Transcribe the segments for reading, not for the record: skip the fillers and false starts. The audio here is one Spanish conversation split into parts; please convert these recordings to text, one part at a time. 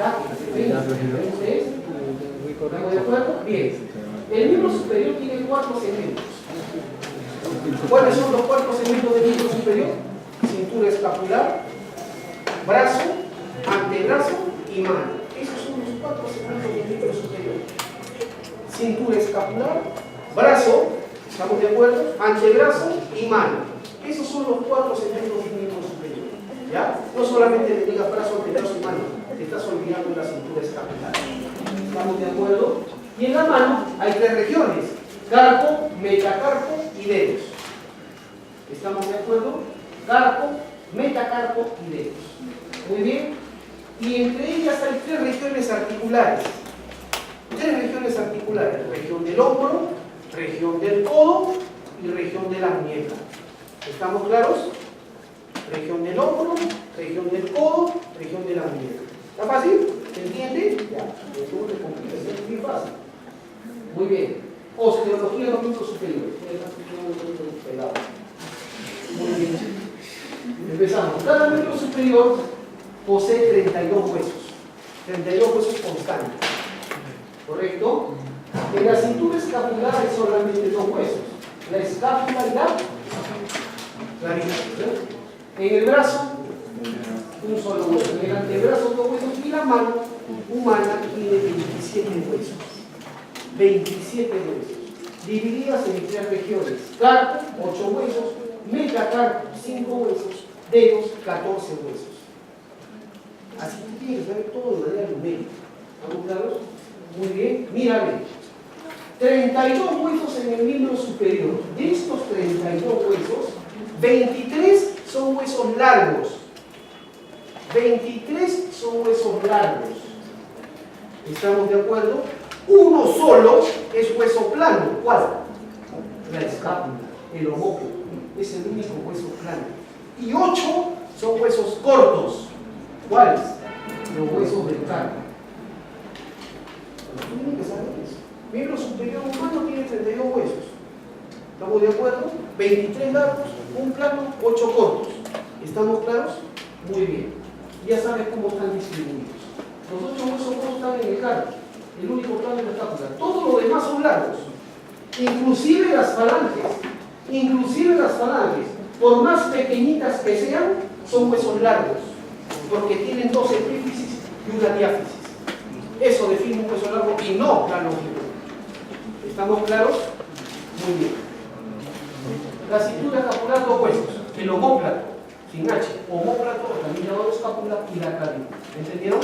Ya, ¿ustedes? ¿Estamos de acuerdo? Bien. El miembro superior tiene 4 segmentos. ¿Cuáles son los 4 segmentos del miembro superior? Cintura escapular, brazo, antebrazo y mano. Esos son los 4 segmentos del miembro superior. Cintura escapular, brazo, ¿estamos de acuerdo? Antebrazo y mano. Esos son los 4 segmentos del miembro superior. ¿Ya? No solamente le digas brazo, antebrazo y mano, te estás olvidando de la cintura escapular. ¿Estamos de acuerdo? Y en la mano hay 3 regiones: carpo, metacarpo y dedos. ¿Estamos de acuerdo? Carpo, metacarpo y dedos. Muy bien. Y entre ellas hay 3 regiones articulares. 3 regiones articulares: región del hombro, región del codo y región de la muñeca. ¿Estamos claros? Región del hombro, región del codo, región de la muñeca. ¿Está fácil? ¿Se entiende? Ya. Eso te complica, es muy fácil. Muy bien. Osteología de los miembros superiores. Muy bien. Empezamos. Cada miembro superior posee 32 huesos. 32 huesos constantes. ¿Correcto? En la cintura escapular hay solamente 2 huesos: la escápula y la clavícula. En el brazo, un solo hueso. En el antebrazo, 2 huesos. Y la mano humana tiene 27 huesos. 27 huesos. Divididas en 3 regiones: carpo, 8 huesos; metacarpo, 5 huesos; dedos, 14 huesos. Así que tienes que saber todo de manera numérica. ¿Estamos claros? Muy bien. Mírame. 32 huesos en el miembro superior. De estos 32 huesos, 23 son huesos largos. 23 son huesos largos. ¿Estamos de acuerdo? Uno solo es hueso plano. ¿Cuál? La escápula, el homóplato. Es el único hueso plano. Y 8 son huesos cortos. ¿Cuáles? Los huesos del carpo. Tienen que saber eso. Miembro superior humano tiene 32 huesos. ¿Estamos de acuerdo? 23 largos, un plano, 8 cortos. ¿Estamos claros? Muy bien. Ya sabes cómo están distribuidos. Los 8 huesos cortos están en el carpo. El único plano es la escápula. Todos los demás son largos. Inclusive las falanges. Inclusive las falanges, por más pequeñitas que sean, son huesos largos. Porque tienen 2 epífisis y una diáfisis. Eso define un hueso largo y no la longitud. ¿Estamos claros? Muy bien. La cintura escapular, 2 huesos. El homóplato, sin H. Homóplato, también llamado escápula, y la clavícula. ¿Entendieron?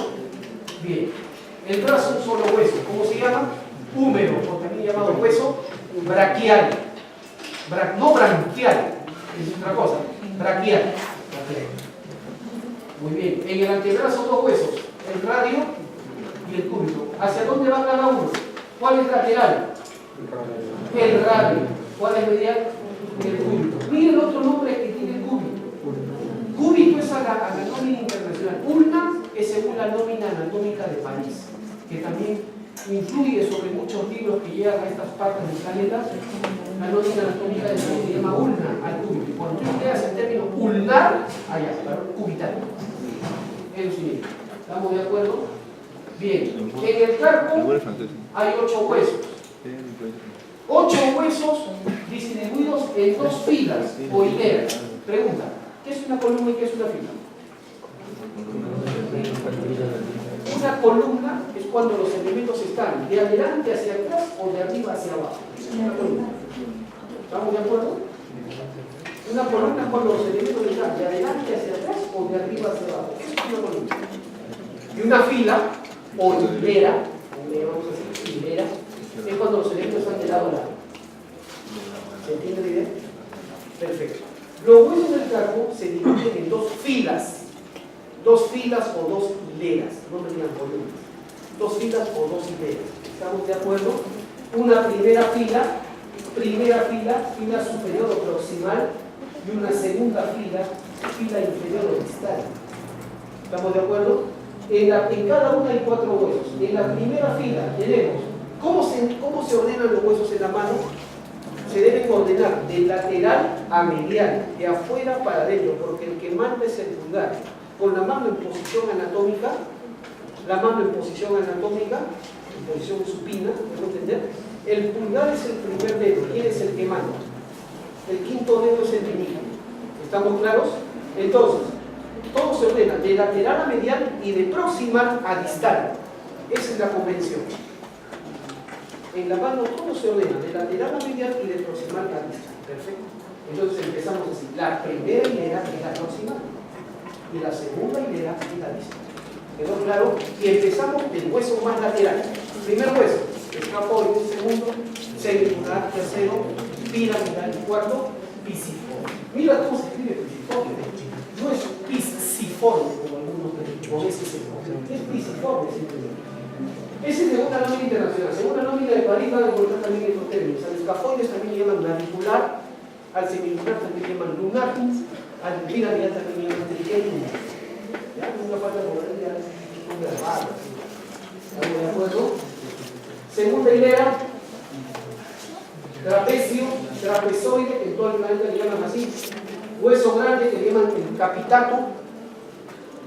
Bien. El brazo, un solo hueso. ¿Cómo se llama? Húmero, o también llamado hueso braquial. No branquial, es otra cosa. Braquial. Muy bien. En el antebrazo, 2 huesos. El radio y el cúbito. ¿Hacia dónde va cada uno? ¿Cuál es lateral? El radio. ¿Cuál es medial? El cúbito. Miren el otro nombre que tiene el cúbito. Cúbito es a la nómina internacional. Ulna es según la nómina anatómica de París, que también influye sobre muchos libros que llegan a estas partes del planeta. La nómina anatómica de París se llama ulna al cúbito. Cuando tú leas el término ulnar, allá, cubital. Eso significa. ¿Estamos de acuerdo? Bien. En el carpo hay 8 huesos. 8 huesos distribuidos en 2 filas o hileras. Pregunta: ¿qué es una columna y qué es una fila? Una columna es cuando los elementos están de adelante hacia atrás o de arriba hacia abajo. Es una columna. ¿Estamos de acuerdo? Una columna es cuando los elementos están de adelante hacia atrás o de arriba hacia abajo. Eso es una columna. Y una fila o hilera, vamos a decir hilera, es cuando los elementos están de lado a lado. ¿Se entiende la idea? Perfecto. Los huesos del carpo se dividen en 2 filas. 2 filas o 2 hileras. No me digan columnas. 2 filas o 2 hileras. ¿Estamos de acuerdo? Una primera fila, fila superior o proximal, y una segunda fila inferior o distal. ¿Estamos de acuerdo? En cada una hay 4 huesos. En la primera fila tenemos, ¿cómo se ordenan los huesos en la mano? Se deben ordenar de lateral a medial, de afuera para adentro, porque el que manda es el pulgar. Con la mano en posición anatómica, la mano en posición anatómica, en posición supina, ¿puedo entender? El pulgar es el primer dedo, ¿quién es el que manda? El quinto dedo es el meñique. ¿Estamos claros? Entonces, todo se ordena de lateral a medial y de proximal a distal. Esa es la convención. En la mano todo se ordena de lateral a medial y de proximal a distal. Perfecto. Entonces empezamos así. La primera hilera es la proximal y la segunda hilera es la distal. ¿Quedó claro? Y empezamos del hueso más lateral. Primer hueso, escafoide, segundo, semilunar, tercero, piramidal, cuarto, pisiforme. Mira cómo se escribe pisiforme. No es pisiforme como algunos con ese se es pisiforme simplemente. Ese es de una nómina internacional. Según la nómina de París van a encontrar también estos términos. Al escafoides también le llaman navicular, al semilunar también le llaman lunar, al piramidal también le llaman triquetum. Ya, no me falta por ahí, ya son grabadas. ¿Estamos de acuerdo? Segunda hilera, trapecio, trapezoide, en todo el planeta le llaman así. Hueso grande que le llaman el capitato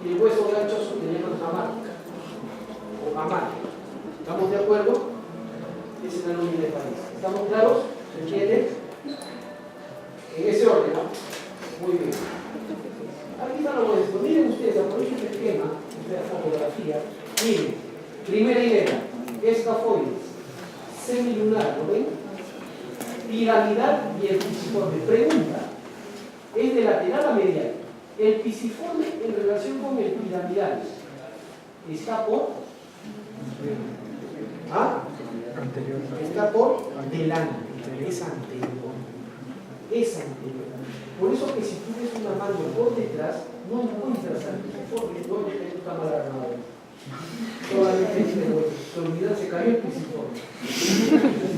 y el hueso ganchoso que le llaman hamar o hamar. ¿Estamos de acuerdo? Esa es la nómina de París. ¿Estamos claros? ¿Se entiende? En ese orden, ¿no? Muy bien. Aquí está lo nuestro. Miren ustedes, aprovechen el esquema de la fotografía. Miren, primera hilera, escafoides, semilunar, ¿lo ven? Piramidal y el pisiforme. Pregunta, es de lateral a medial. El pisiforme en relación con el piramidal está por está por delante, es anterior. Es anterior. Por eso que si tú ves una mano por detrás, no encuentras al pisiforme, no está mal armado. Solamente se olvidan, se cayó el pisiforme.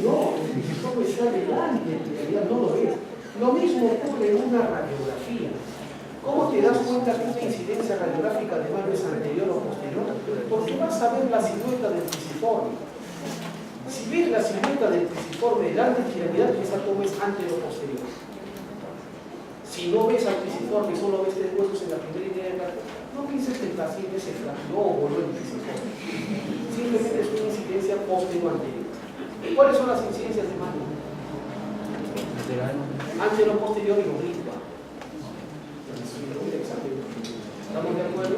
No, el pisiforme está delante, en realidad no lo ves. Lo mismo ocurre en una radiografía. ¿Cómo te das cuenta que una incidencia radiográfica de mano es anterior o posterior? Porque vas a ver la silueta del pisiforme. Si ves la silueta del pisiforme delante, piramidal, esa toma es anterior o posterior. Si no ves al pisiforme y solo ves tres huesos en la primera hilera, no pienses que el paciente se fracturó o voló el pisiforme. Simplemente es una incidencia posterior anterior. ¿Cuáles son las incidencias de mano? Anterior, posterior y oblicua. ¿Estamos de acuerdo?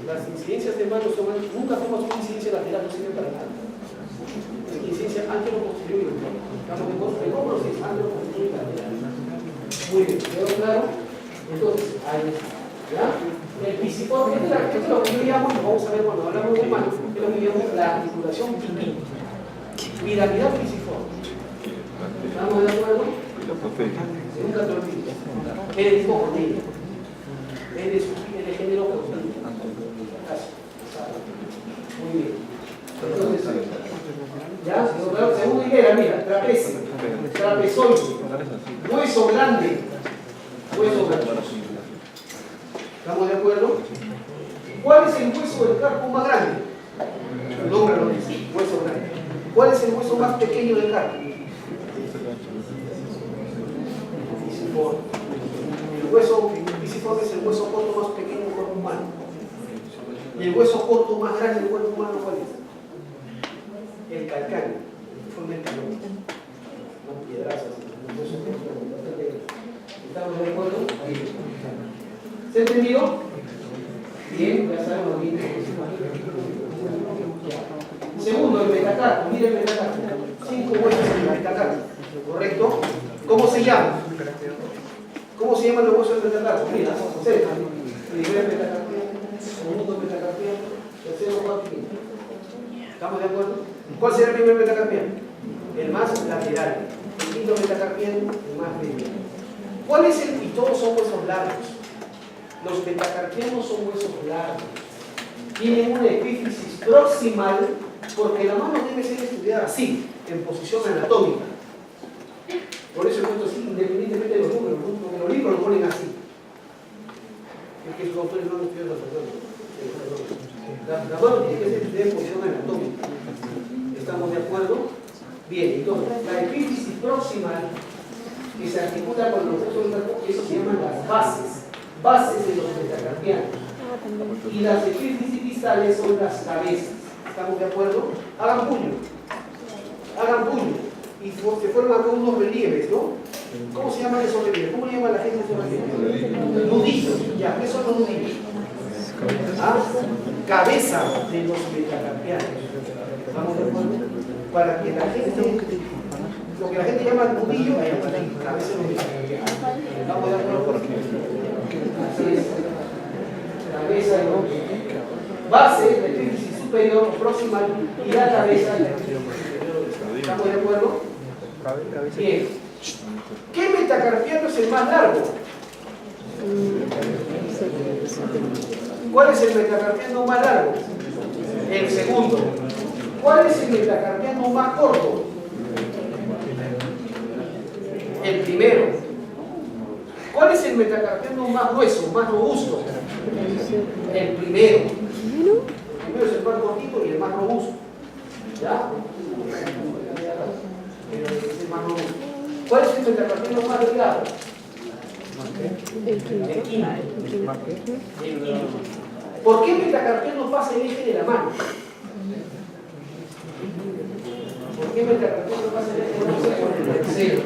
Las incidencias de mano son, nunca tomas una incidencia lateral, no sirve para nada. Es incidencia anterior, posterior y oblicua. ¿Estamos de acuerdo? El hombro es anterior, posterior y lateral. Muy bien, ¿quedó claro? Entonces, ahí está. ¿Ya? El pisiforme, esto es lo que yo llamo, vamos a ver cuando hablamos de mano, es lo que yo llamo la articulación piramidal pisiforme. ¿Estamos de acuerdo? Nunca te olvides. Eres cojotilla. Eres de género cojotilla. Muy bien. Entonces, ya, segunda hilera, mira, trapecio, trapezoide, hueso grande, hueso grande. ¿Estamos de acuerdo? ¿Cuál es el hueso del carpo más grande? El nombre lo dice, hueso grande. ¿Cuál es el hueso más pequeño del carpo? El hueso pisiforme es el hueso corto más pequeño del cuerpo humano. ¿Y el hueso corto más grande del cuerpo humano cuál es? El calcáneo, el forma el calón. No piedrazas, el hueso corto. ¿Estamos de acuerdo? ¿Se entendió? Bien, ya sabemos bien. Segundo, el metacarpo. Mire el metacarpo. 5 huesos en el metacarpo. ¿Correcto? ¿Cómo se llama? ¿Cómo se llaman los huesos del metacarpo? Mira, cerca. Primer metacarpiano, segundo metacarpiano, tercero, cuarto y quinto. ¿Estamos de acuerdo? ¿Cuál será el primer metacarpiano? El más lateral. El quinto metacarpiano, el más medio. ¿Cuál es el? Y todos son huesos largos. Los metacarpianos son huesos largos. Tienen una epífisis proximal porque la mano debe ser estudiada así, en posición anatómica. Por eso el así, independientemente de los números, porque los libros lo ponen así. Es que sus autores no han estudiado las personas. La mano tiene que ser estudiada en posición anatómica. ¿Estamos de acuerdo? Bien, entonces, la epífisis proximal que se articula con los huesos del cuerpo, eso se llaman las bases de los metacarpianos. y las epífisis distales son las cabezas. ¿Estamos de acuerdo? Hagan puño. Hagan puño. Y se forman acá unos relieves, ¿no? ¿Cómo se llaman esos relieves? ¿Cómo le llama la gente esos relieves? Nudillos. Ya, ¿qué son los nudillos? ¿Ah? Cabeza de los metacarpianos. ¿Estamos de acuerdo? Para que la gente, lo que la gente llama nudillo, ahí está aquí, cabeza de los metacarpianos. ¿Estamos de acuerdo? Así es. Cabeza de los base, la epífisis superior, proximal y la cabeza de la epífisis superior. ¿Estamos de acuerdo? Bien. ¿Qué metacarpiano es el más largo? ¿Cuál es el metacarpiano más largo? El segundo. ¿Cuál es el metacarpiano más corto? El primero. ¿Cuál es el metacarpiano más grueso, más robusto? El primero. El primero es el más cortito y el más robusto. ¿Ya? Es el más robusto. ¿Cuál es el metacarpiano más delgado? El quinto. El quinto. ¿Por qué el metacarpiano pasa el eje de la mano? ¿Por qué el metacarpiano pasa el eje de la mano? Por el tercero.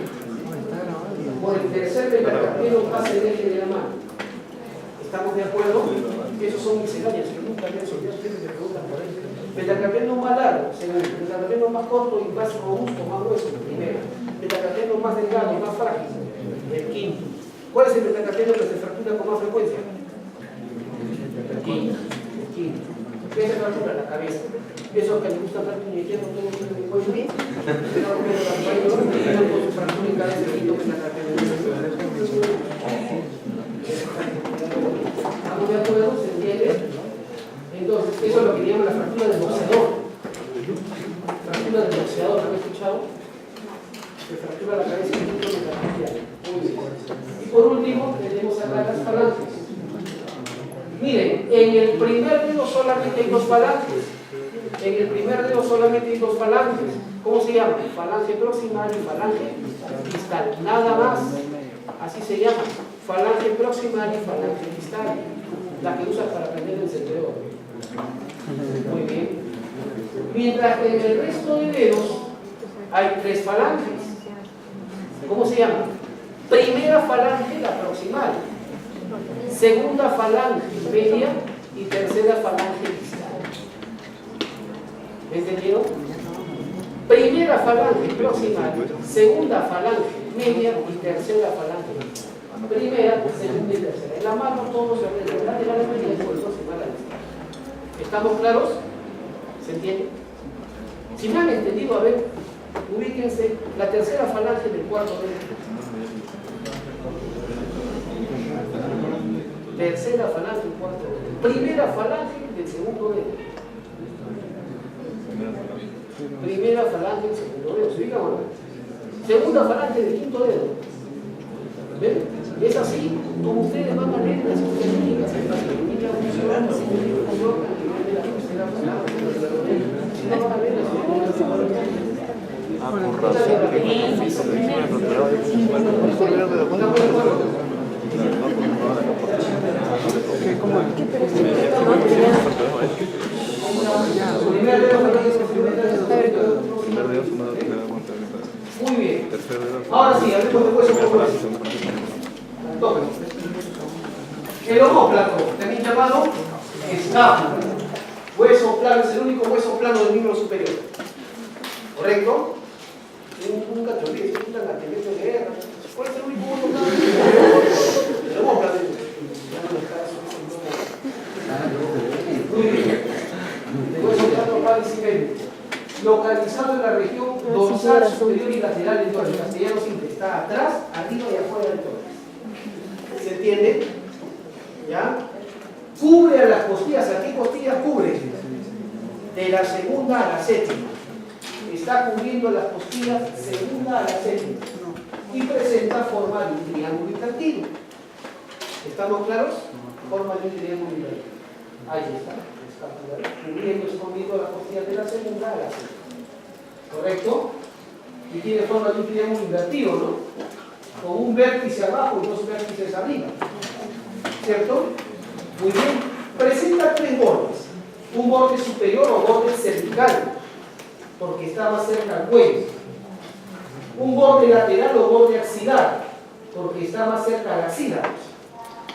Por el tercer metacarpiano pasa el eje de la mano. ¿Estamos de acuerdo? Esos son misceláneas, que nunca habían soltado, ustedes me preguntan por ahí. Metacarpiano más largo, segundo. Metacarpiano más corto y más robusto, más grueso, primero. Metacarpiano más delgado, más frágil, el quinto. ¿Cuál es el metacarpiano que se fractura con más frecuencia? El quinto. ¿Qué se fractura? La cabeza. Eso que le gusta estar puñeteando todo el mundo de cuello. Pero con su fractura en cabeza, el quinto metacarpiano. ¿Estamos de acuerdo? ¿Se entiende? Entonces, eso es lo que llaman la fractura del boxeador. Fractura del boxeador, ¿lo han escuchado? Se fractura la cabeza y el quinto metacarpiano. Muy bien. Y por último, tenemos acá las falanges. Miren, en el primer dedo solamente hay dos falanges. En el primer dedo solamente hay dos falanges. ¿Cómo se llama? Falange proximal y falange distal. Nada más. Así se llama. Falange proximal y falange distal. La que usas para prender el encendedor. Muy bien. Mientras que en el resto de dedos hay tres falanges. ¿Cómo se llama? Primera falange, la proximal. Segunda falange, media. Y tercera falange distal. ¿Entendieron? Primera falange proximal, segunda falange media y tercera falange distal. Primera, segunda y tercera. En la mano todos se ordenan la media y después proximal a distal. ¿Estamos claros? ¿Se entiende? Si me han entendido, a ver, ubíquense la tercera falange del cuarto dedo. Tercera falange del cuarto dedo. Primera falange del segundo dedo. Primera falange del segundo dedo. ¿Se ubica o no? Segunda falange del quinto dedo. ¿Ven? Es así como ustedes van a leer las técnicas en la técnica funcionando. Si no van a ver muy bien. Ahora sí, hablemos de hueso por hueso. El omóplato, también llamado escápula. Hueso plano, es el único hueso plano del miembro superior. ¿Correcto? Nunca te olvides, nunca la tendencia de guerra. ¿Cuál es el único hueso plano del miembro superior? El omóplato. Muy bien. El hueso plano parisimétrico. Localizado en la región dorsal, superior y lateral del tórax. Castellano simple. Está atrás, arriba y afuera del tórax. ¿Se entiende? ¿Ya? Cubre a las costillas. ¿A qué costillas cubre? De la segunda a la séptima. Está cubriendo las costillas segunda a la séptima. Y presenta forma de un triángulo invertido. ¿Estamos claros? Forma de un triángulo invertido. Ahí está. Cubriendo, escondiendo las costillas de la segunda a la séptima. ¿Correcto? Y tiene forma de un triángulo invertido, ¿no? Con un vértice abajo y dos vértices arriba. ¿Cierto? Muy bien. presenta tres bordes. Un borde superior o borde cervical, porque está más cerca al cuello. Un borde lateral o borde axilar, porque está más cerca al axila.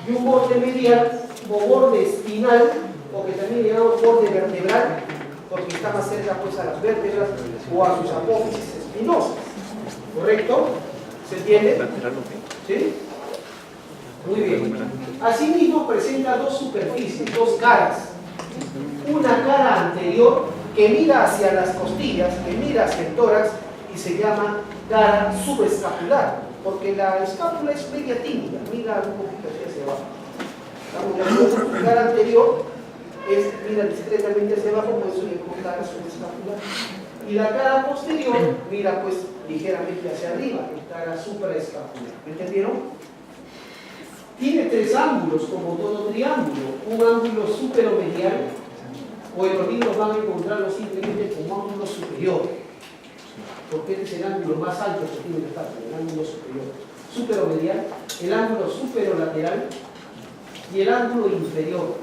Y un borde medial o borde espinal, o que también le llamamos borde vertebral, porque está más cerca pues a las vértebras o a sus apófisis espinosas. ¿Correcto? ¿Se entiende? ¿Sí? Muy bien. Asimismo presenta dos superficies, dos caras. Una cara anterior que mira hacia las costillas, que mira hacia el tórax y se llama cara subescapular, porque la escápula es media tímida, mira un poquito hacia abajo. La cara anterior mira discretamente hacia abajo, por eso le pongo cara subescapular. Y la cara posterior mira pues ligeramente hacia arriba, cara supraescapular. ¿Me entendieron? Tiene tres ángulos, como todo triángulo. Un ángulo superomedial, o en los libros van a encontrarlo simplemente como ángulo superior, porque este es el ángulo más alto que tiene el escápula, el ángulo superior. Superomedial, el ángulo superolateral y el ángulo inferior,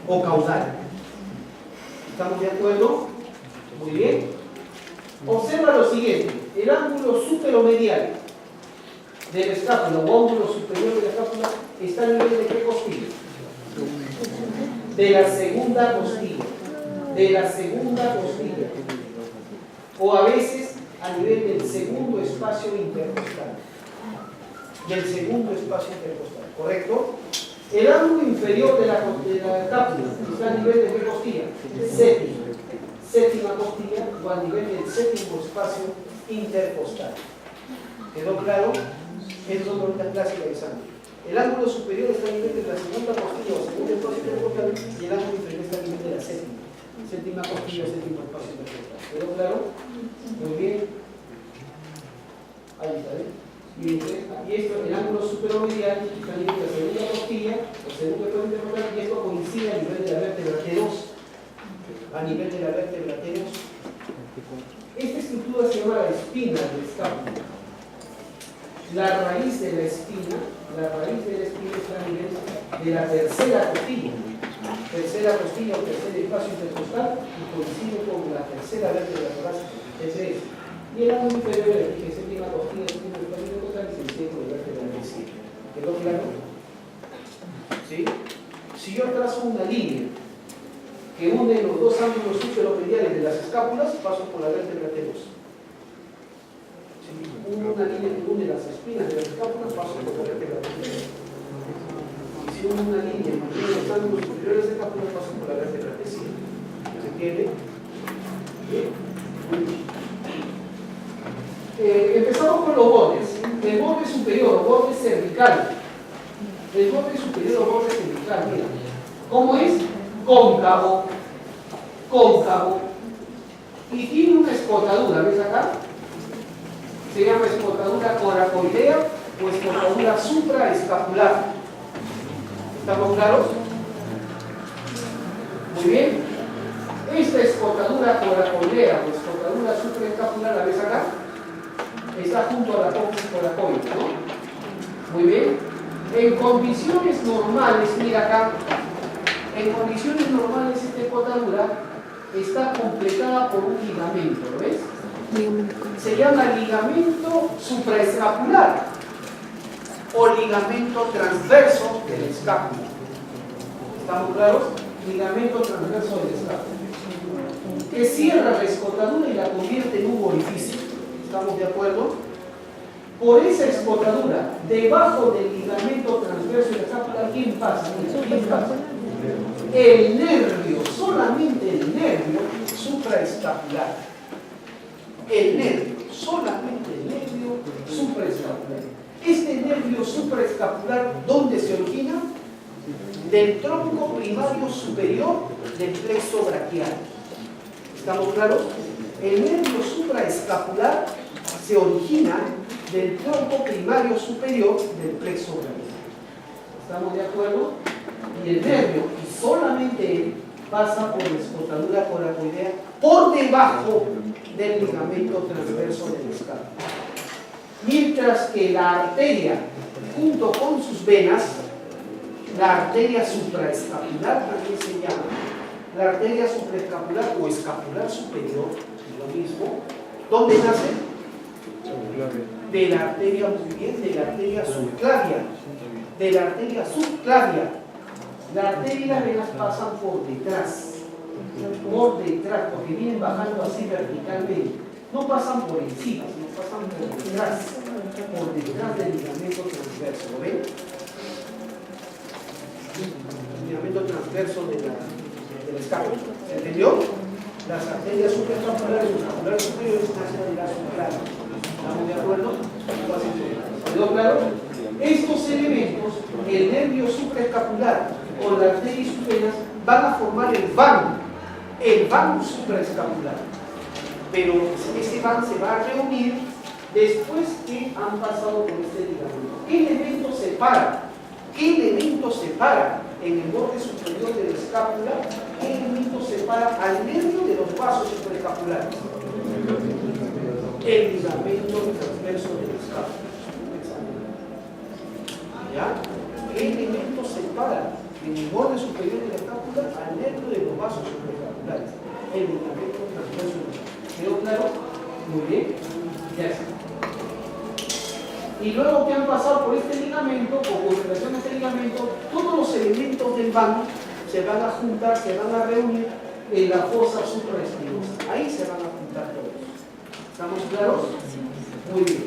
o caudal. ¿Estamos de acuerdo? Muy bien. Observa lo siguiente: el ángulo superomedial del escápula o ángulo superior de la escápula está a nivel de qué costilla? De la segunda costilla. De la segunda costilla. O a veces a nivel del segundo espacio intercostal. Del segundo espacio intercostal. ¿Correcto? El ángulo inferior de la escápula está a nivel de qué costilla? Séptima. Séptima costilla o a nivel del séptimo espacio intercostal. ¿Quedó claro? Es otra clásica de examen. El ángulo superior está a nivel de la segunda costilla o segundo espacio intercostal y el ángulo inferior está a nivel de la séptima. Séptima costilla o séptimo espacio intercostal. ¿Quedó claro? Muy bien. Ahí está, ¿eh? Y esto, el ángulo superomedial está a nivel de la segunda costilla o segundo espacio intercostal y esto coincide a nivel de la vértebra T2. A nivel de la vértebra T2. Esta estructura se llama la espina del escápula. La raíz de la espina está a nivel de la tercera costilla. Tercera costilla o tercer espacio intercostal y coincide con la tercera vértebra torácica. Ese es. Y el ángulo inferior que es séptima costilla, séptimo espacio intercostal y se incide con la vértebra del cielo. ¿Quedó claro? ¿Sí? Si yo trazo una línea que une los dos ángulos superomediales de las escápulas, paso por la vértebra T2. Una línea que une las espinas de las escápulas, paso por la vértebra T2. Y si una línea que une los ángulos superiores de las escápulas, paso por la vértebra T5. ¿Se entiende? Bien. Empezamos con los bordes. El borde superior o borde cervical. El borde superior o borde cervical, mira. ¿Cómo es? Cóncavo, cóncavo, y tiene una escotadura, ¿ves acá? Se llama escotadura coracoidea o escotadura supraescapular. ¿Estamos claros? Muy bien. Esta escotadura coracoidea o escotadura supraescapular, ¿la ves acá? Está junto a la apófisis coracoide, ¿no? Muy bien. En condiciones normales, mira acá. En condiciones normales esta escotadura está completada por un ligamento, ¿lo ves? Se llama ligamento supraescapular o ligamento transverso del escápula. ¿Estamos claros? Ligamento transverso del escápula. Que cierra la escotadura y la convierte en un orificio. ¿Estamos de acuerdo? Por esa escotadura, debajo del ligamento transverso del escápula, ¿quién pasa? ¿Quién pasa? El nervio, solamente el nervio supraescapular. El nervio, solamente el nervio supraescapular. Este nervio supraescapular, ¿dónde se origina? Del tronco primario superior del plexo braquial. ¿Estamos claros? El nervio supraescapular se origina del tronco primario superior del plexo braquial. ¿Estamos de acuerdo? Y el nervio, y solamente él, pasa por la escotadura coracoidea por debajo del ligamento transverso del escápula. Mientras que la arteria, junto con sus venas, La arteria supraescapular también se llama. La arteria supraescapular o escapular superior, lo mismo. ¿Dónde nace? De la arteria, muy bien, de la arteria subclavia. De la arteria subclavia. La arteria y las venas pasan por detrás, porque vienen bajando así verticalmente. No pasan por encima, sino pasan por detrás del ligamento transverso. ¿Lo ven? El ligamento transverso de la escápula. ¿Se entendió? Las arterias supraescapulares o escapulares superiores nacen de la subclavia. ¿Estamos de acuerdo? ¿Quedó claro? Estos elementos, el nervio supraescapular o la arteria y sus venas, van a formar el ván supraescapular. Pero ese ván se va a reunir después que han pasado por este ligamento. ¿Qué elemento separa? ¿Qué elemento separa en el borde superior de la escápula? ¿Qué elemento separa al nervio de los vasos supraescapulares? El ligamento transverso de la escápula. ¿Ya? ¿Qué elemento separa en el borde superior de la escápula al nervio de los vasos supraescapulares? El ligamento transverso de la escápula. ¿Quedó claro? Muy bien. Ya está. Y luego que han pasado por este ligamento, o con relación a este ligamento, todos los elementos del ván se van a juntar, se van a reunir en la fosa supraespinosa. Ahí se van a juntar todos. ¿Estamos claros? Muy bien.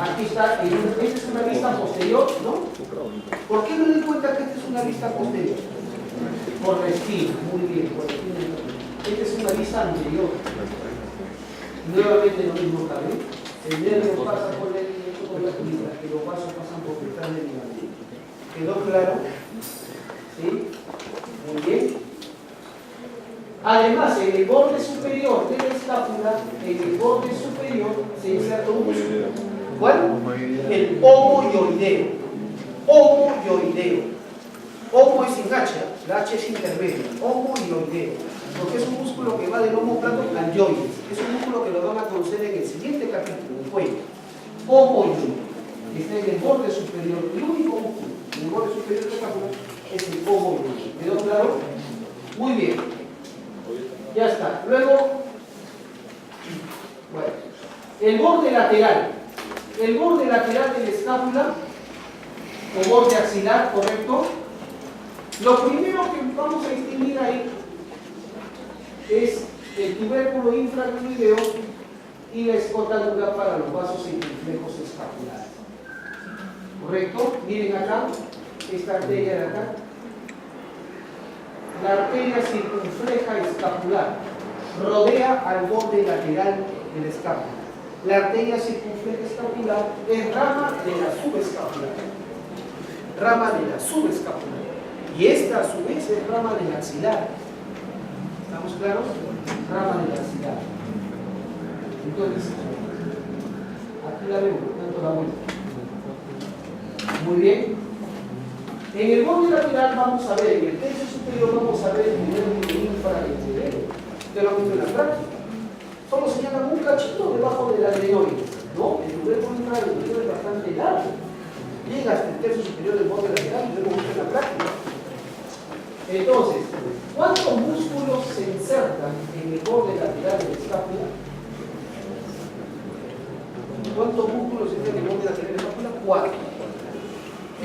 Aquí está, esta es una vista posterior, ¿no? ¿Por qué me doy cuenta que esta es una vista posterior? Por la espina, muy bien, por la espina. Esta es una vista anterior. Nuevamente lo mismo también. El nervio pasa por la espina, que los vasos pasan por detrás del ligamento. ¿Quedó claro? ¿Sí? Muy bien. Además, en el borde superior de la escápula, en el borde superior se inserta un músculo. ¿Cuál? El homoioideo. Homoioideo. Homo es sin H, la H es intermedia. Homoioideo. Porque es un músculo que va del omóplato al yoides. Es un músculo que lo van a conocer en el siguiente capítulo, el cuello. Homoioideo. Que está en el borde superior. El único músculo en el borde superior de la escápula es el homoioideo. ¿Quedó claro? Muy bien. Ya está. Luego, bueno, el borde lateral. El borde lateral de la escápula, o borde axilar, ¿correcto? Lo primero que vamos a distinguir ahí es el tubérculo infragluideo y la escotadura para los vasos circunflejos escapulares. ¿Correcto? Miren acá, esta arteria de acá. La arteria circunfleja escapular rodea al borde lateral de la escápula. La arteria circunfleja escapular es rama de la subescapular. Rama de la subescapular. Y esta a su vez es rama del axilar. ¿Estamos claros? Rama del axilar. Entonces, aquí la vemos, tanto la vuelta. Muy bien. En el borde lateral vamos a ver, en el tercio superior vamos a ver el nervio infragluideo. Usted lo ha visto en la práctica. Solo señalan un cachito debajo de la adenoides, ¿no? El tubérculo infragluideo es bastante largo. Llega hasta el tercio superior del borde lateral y luego en la práctica. Entonces, ¿cuántos músculos se insertan en el borde lateral de la escápula? ¿Cuántos músculos se insertan en el borde lateral de la escápula? 4.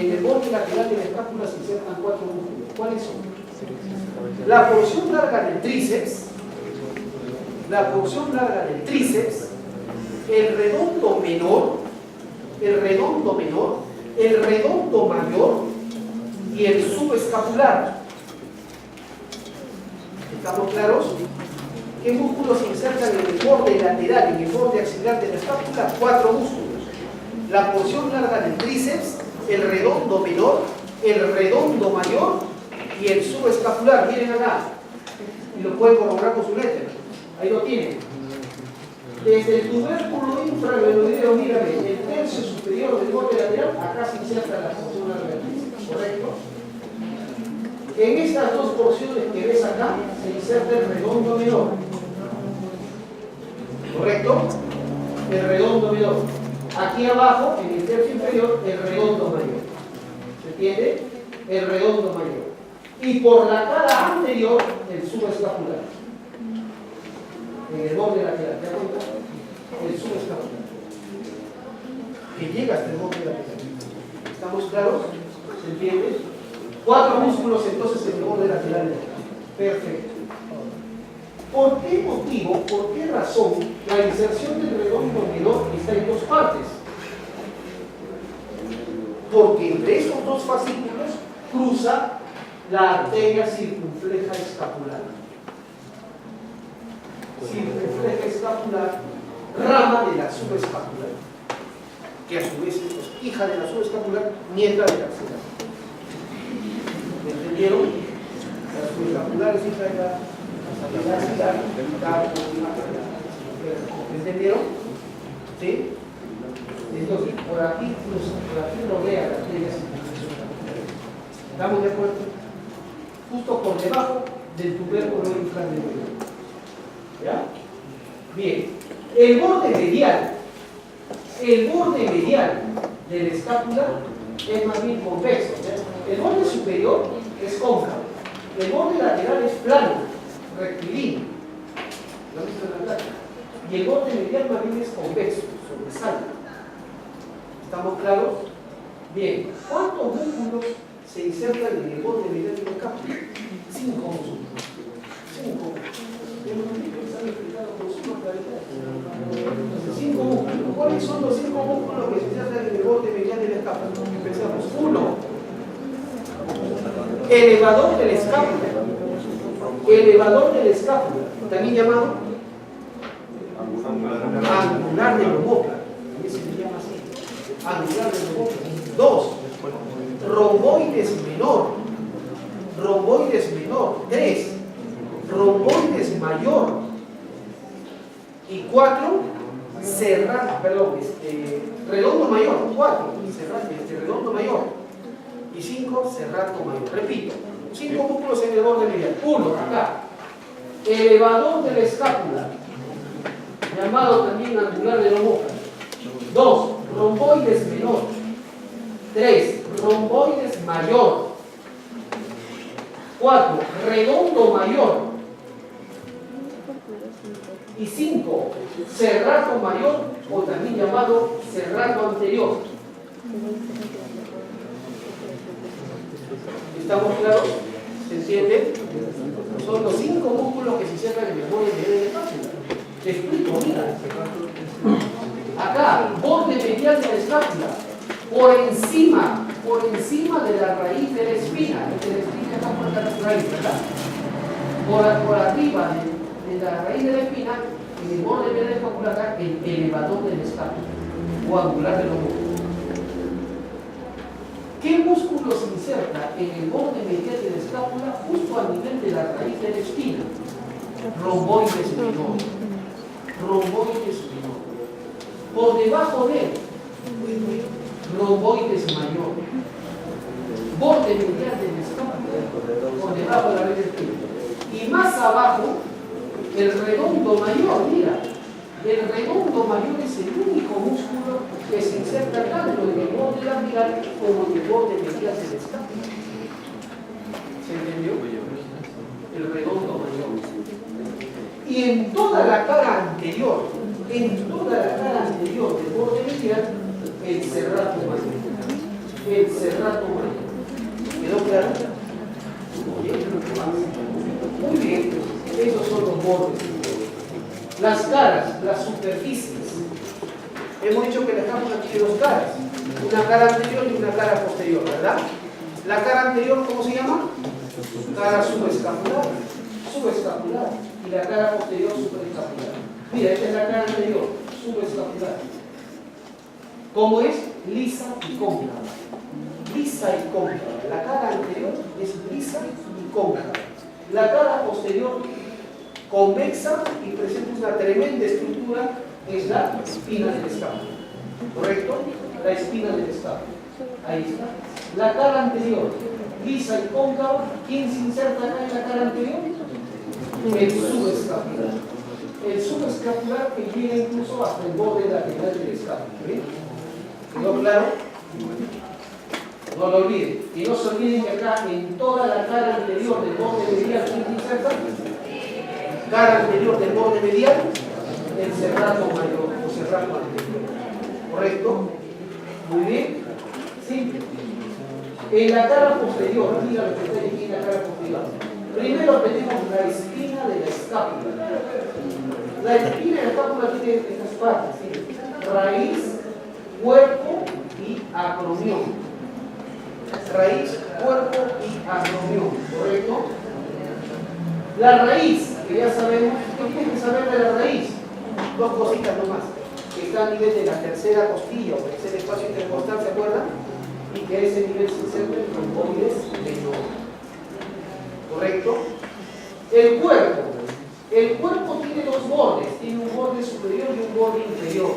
En el borde lateral de la escápula se insertan 4 músculos. ¿Cuáles son? La porción larga del tríceps, el redondo menor, el redondo mayor y el subescapular. ¿Estamos claros? ¿Qué músculos se insertan en el borde lateral, en el borde axilar de la escápula? 4 músculos. La porción larga del tríceps, el redondo menor, el redondo mayor y el subescapular. Miren acá. Y lo pueden corroborar con su letra. Ahí lo tienen. Desde el tubérculo infragluideo, mírame, el tercio superior del borde lateral, acá se inserta la porción larga del tríceps. ¿Correcto? En estas dos porciones que ves acá, se inserta el redondo menor. ¿Correcto? El redondo menor. Aquí abajo, en el tercio inferior, el redondo mayor. entiende? El redondo mayor. Y por la cara anterior, el subescapular. En el borde lateral, ¿te das cuenta? El subescapular. Que llega hasta el borde lateral. ¿Estamos claros? ¿Se entiende? 4 músculos entonces en el borde lateral. Perfecto. ¿Por qué motivo, por qué razón la inserción del redondo menor está en 2 partes? Porque entre estos 2 fascículos cruza la arteria circunfleja escapular. Circunfleja escapular, rama de la subescapular, que a su vez es hija de la subescapular, nieta de la axila. ¿Me entendieron? La subescapular es hija de la axilar. ¿Me entendieron? ¿Sí? Entonces, por aquí rodea la arteria circunfleja. ¿Estamos de acuerdo? Justo por debajo del tubérculo inframedular. ¿Ya? Bien. El borde medial de la escápula es más bien convexo. El borde superior es cóncavo. El borde lateral es plano, rectilíneo. ¿Lo han visto en la placa? Y el borde medial más bien es convexo, sobresale. ¿Estamos claros? Bien. ¿Cuántos músculos se insertan en el borde medial de la escápula? 5 músculos. 5 músculos. ¿Cuáles son los 5 músculos que se insertan en el borde medial de la escápula? Empezamos. 1. Elevador de la escápula. Elevador de la escápula. También llamado angular del omóplato. También se le llama así. Angular del omóplato. 2. Romboides menor. Romboides menor. 3. Romboides mayor. Y 4. Redondo mayor. 4. Redondo mayor. Y 5. Serrato mayor. Repito. 5 músculos en el borde medial. 1. Acá. Elevador de la escápula, llamado también angular del omóplato. 2. Romboides menor. 3. Romboides mayor. 4. Redondo mayor. Y 5. Serrato mayor, o también llamado serrato anterior. ¿Estamos claros? ¿Se entiende? Son los 5 músculos que se insertan en el borde medial de la escápula. Te explico, mira. Acá, borde medial de la escápula, por encima de la raíz de la espina. La espina está por acá la raíz, ¿verdad? Por arriba de la raíz de la espina, en el borde medial de la escápula, acá, el elevador de la escápula, o angular del omóplato. ¿Qué músculo se inserta en el borde medial de la escápula justo a nivel de la raíz de la espina? Romboides menor. Romboides menor. Por debajo de él, romboides mayor. Borde medial de la escápula, por debajo de la raíz de la espina. Y más abajo, el redondo mayor, mira. El redondo mayor es el único músculo que se inserta tanto en el borde lateral como en el borde medial de la escápula. ¿Se entendió? El redondo mayor. Y en toda la cara anterior, del borde medial, el serrato mayor. El serrato mayor. ¿Quedó claro? Muy bien. Esos son los bordes. Las caras, las superficies. Hemos dicho que dejamos aquí 2 caras. Una cara anterior y una cara posterior, ¿verdad? La cara anterior, ¿cómo se llama? Cara subescapular. Subescapular. Y la cara posterior, superescapular. Mira, esta es la cara anterior, subescapular. ¿Cómo es? Lisa y cóncava. Lisa y cóncava. La cara anterior es lisa y cóncava. La cara posterior, convexa y presenta una tremenda estructura, es la espina del escápula. ¿Correcto? La espina del escápula. Ahí está. La cara anterior, lisa y cóncava. ¿Quién se inserta acá en la cara anterior? El subescapular. El subescapular que llega incluso hasta el borde lateral del escápula. ¿Quedó claro? No lo olviden. Y no se olviden que acá en toda la cara anterior del borde medial, ¿quién inserta? Cara anterior del borde medial, el serrato mayor o serrato anterior. ¿Correcto? Muy bien. Simple. En la cara posterior, diga lo que está aquí en la cara posterior. Primero tenemos la espina de la escápula. La espina de la escápula tiene estas partes, ¿sí? Raíz, cuerpo y acromión. Raíz, cuerpo y acromión, ¿correcto? La raíz, que ya sabemos, ¿qué tienes que saber de la raíz? Dos cositas nomás, que está a nivel de la tercera costilla o tercer espacio intercostal, ¿se acuerdan? Y que ese nivel se inserta en tromboides menores, ¿correcto? El cuerpo tiene dos bordes, tiene un borde superior y un borde inferior.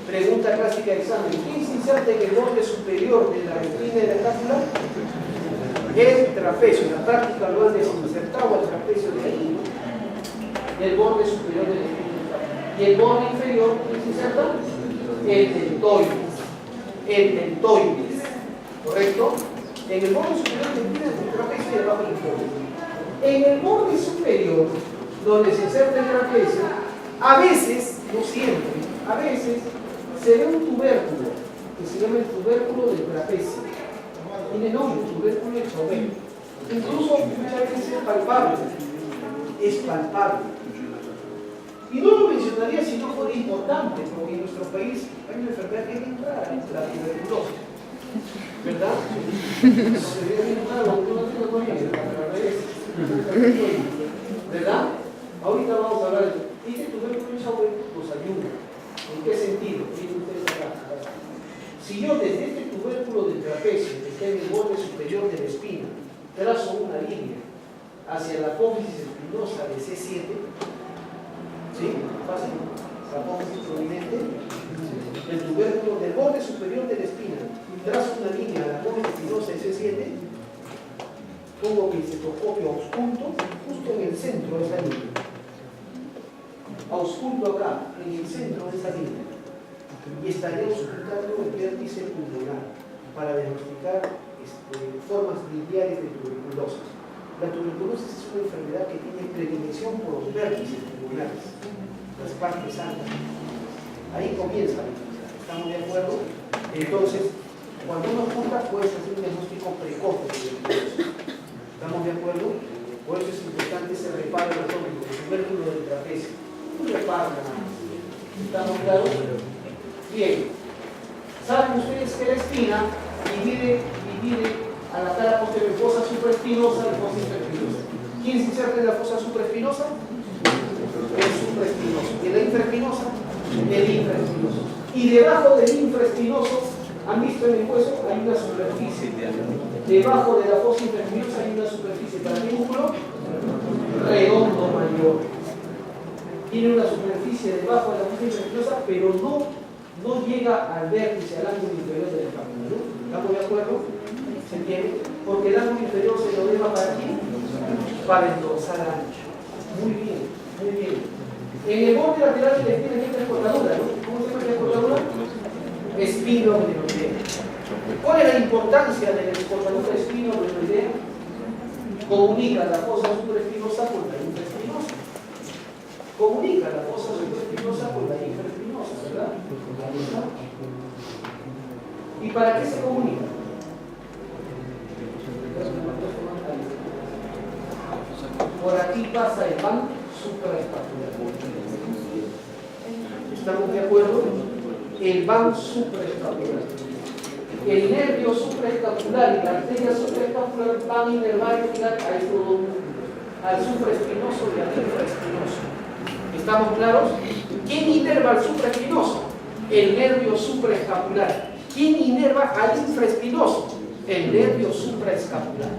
Pregunta clásica de examen: ¿quién se inserta en el borde superior de la espina de la escápula? El trapecio. En la práctica lo han desinsertado al trapecio de ahí, del borde superior de la espina de la escápula. Y el borde inferior, ¿quién se inserta? El deltoides. El deltoides. ¿Correcto? En el borde superior de la espina del trapecio y debajo del deltoides. En el borde superior, donde se inserta el trapecio, a veces, no siempre, a veces se ve un tubérculo que se llama el tubérculo del trapecio. Tiene nombre, tubérculo de Chauvet. Incluso muchas veces es palpable. Es palpable. Y no lo mencionaría si no fuera importante, porque en nuestro país hay una enfermedad que es bien rara, la tuberculosis. ¿Verdad? Sería bien raro, porque no tengo todavía, al revés. ¿Verdad? Ahorita vamos a hablar de este tubérculo de Chauvet nos ayuda. ¿En qué sentido? Miren ustedes acá. Si yo desde este tubérculo del trapecio, que está en el borde superior de la espina, trazo una línea hacia la apófisis espinosa de C7, ¿sí? Fácil. La apófisis prominente, el tubérculo del borde superior de la espina, trazo una línea a la apófisis espinosa de C7, pongo mi cetoscopio ausculto justo en el centro de esa línea. Ausculto acá, en el centro de esa línea, y estaré auscultando el vértice pulmonar para diagnosticar formas biliares de tuberculosis. La tuberculosis es una enfermedad que tiene predilección por los vértices pulmonares, las partes altas. Ahí comienza la enfermedad. ¿Estamos de acuerdo? Entonces, cuando uno junta, puedes hacer un diagnóstico precoz de tuberculosis. ¿Estamos de acuerdo? Por eso es importante ese reparo anatómico, el tubérculo del trapecio. Un reparo nada más. ¿Estamos claros? Bien. ¿Saben ustedes que la espina divide a la cara posterior fosa supraespinosa y fosa infraespinosa? ¿Quién se inserta en la fosa supraespinosa? El supraespinoso. ¿Y la infraespinosa? El infraespinoso. Y debajo del infraespinoso, ¿han visto en el hueso? Hay una superficie. Debajo de la fosa infraespinosa hay una superficie. ¿Para qué músculo? Redondo mayor. Tiene una superficie debajo de la fosa infraespinosa, pero no llega al vértice, al ángulo inferior del escápula, ¿no? ¿Estamos de acuerdo? ¿Se entiende? Porque el ángulo inferior se lo deja para aquí, para el dorsal ancho. Muy bien, muy bien. En el borde lateral de la espina hay esta cortadura, ¿no? ¿Cómo se llama esta cortadura? Espinoglenoidea. ¿Cuál es la importancia de la cortadura espinoglenoidea? Comunica la fosa supraespinosa con la infraespinosa. Comunica la fosa supraespinosa con la infraespinosa, ¿verdad? ¿Y para qué se comunica? Por aquí pasa el van supraescapular. ¿Estamos de acuerdo? El van supraescapular. El nervio supraescapular y la arteria supraescapular van a inervar a estos dos músculos, al supraespinoso y al infraespinoso. ¿Estamos claros? ¿Quién inerva al supraespinoso? El nervio supraescapular. ¿Quién inerva al infraespinoso? El nervio supraescapular.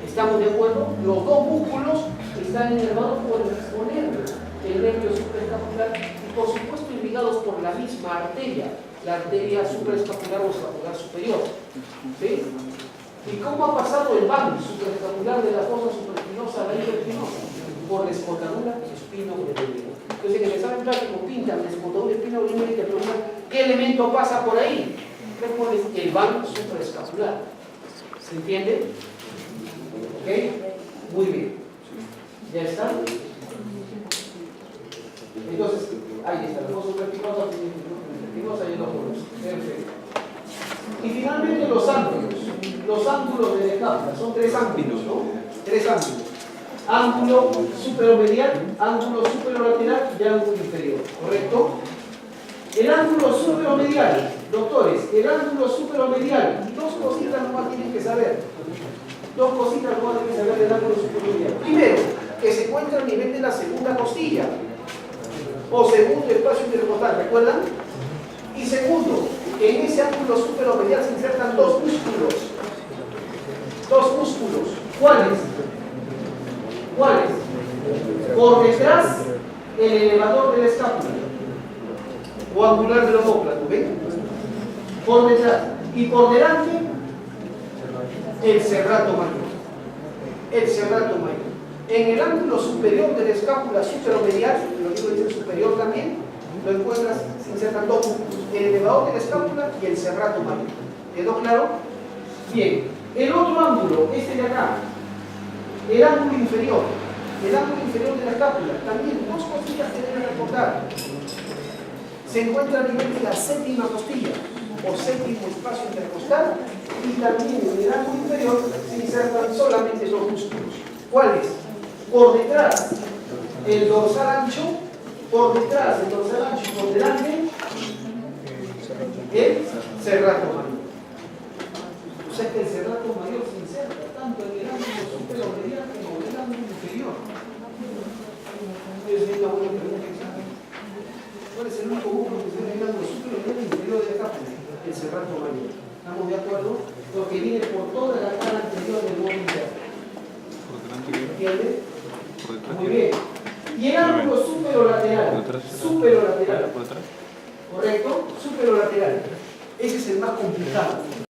¿Estamos de acuerdo? Los dos músculos están inervados por el mismo nervio, el nervio supraescapular, y por supuesto irrigados por la misma arteria, la arteria supraescapular o escapular superior. ¿Sí? ¿Y cómo ha pasado el van supraescapular de la fosa supraespinosa a la infraespinosa? Por la escotadura espinoglenoidea. Entonces, en el examen práctico pintan la escotadura espinoglenoidea y te preguntan ¿qué elemento pasa por ahí? le pones el ván supraescapular. ¿Se entiende? ¿Ok? Muy bien. ¿Ya está? Entonces, ahí está, los osos verticales, ahí los polos. Perfecto. Y finalmente los ángulos. Los ángulos de la escápula. Son tres ángulos, ¿no? Tres ángulos. Ángulo superomedial, ángulo superolateral y ángulo inferior. ¿Correcto? El ángulo superomedial, doctores, el ángulo superomedial. Dos cositas nomás tienen que saber. Dos cositas nomás tienen que saber del ángulo superomedial. Primero, que se encuentra a nivel de la segunda costilla o segundo espacio intercostal, ¿recuerdan? Y segundo, que en ese ángulo superomedial se insertan dos músculos. Dos músculos. ¿Cuáles? ¿Cuáles? Por detrás, el elevador de la escápula o angular del omóplato, ¿ven? Por detrás. Y por delante, el serrato mayor. El serrato mayor. En el ángulo superior de la escápula superomedial, lo digo en el superior también, lo encuentras, se insertan dos músculos, el elevador de la escápula y el serrato mayor. ¿Quedó claro? Bien. El otro ángulo, este de acá, el ángulo inferior de la escápula, también dos costillas que deben recordar. Se encuentra a nivel de la séptima costilla o séptimo espacio intercostal y también en el ángulo inferior se insertan solamente dos músculos. ¿Cuáles? Por detrás el dorsal ancho, por detrás el dorsal ancho y por delante el serrato mayor. O sea que el serrato mayor se inserta tanto en el ángulo superomedial como en el ángulo inferior. ¿Cuál es el único músculo que se ve en el ángulo superomedial e inferior de la escápula? El serrato mayor. ¿Estamos de acuerdo? Lo que viene por toda la cara anterior del borde interno. ¿Entiende? Muy bien. Y el ángulo superolateral. Superolateral. ¿Correcto? Superolateral. Ese es el más complicado.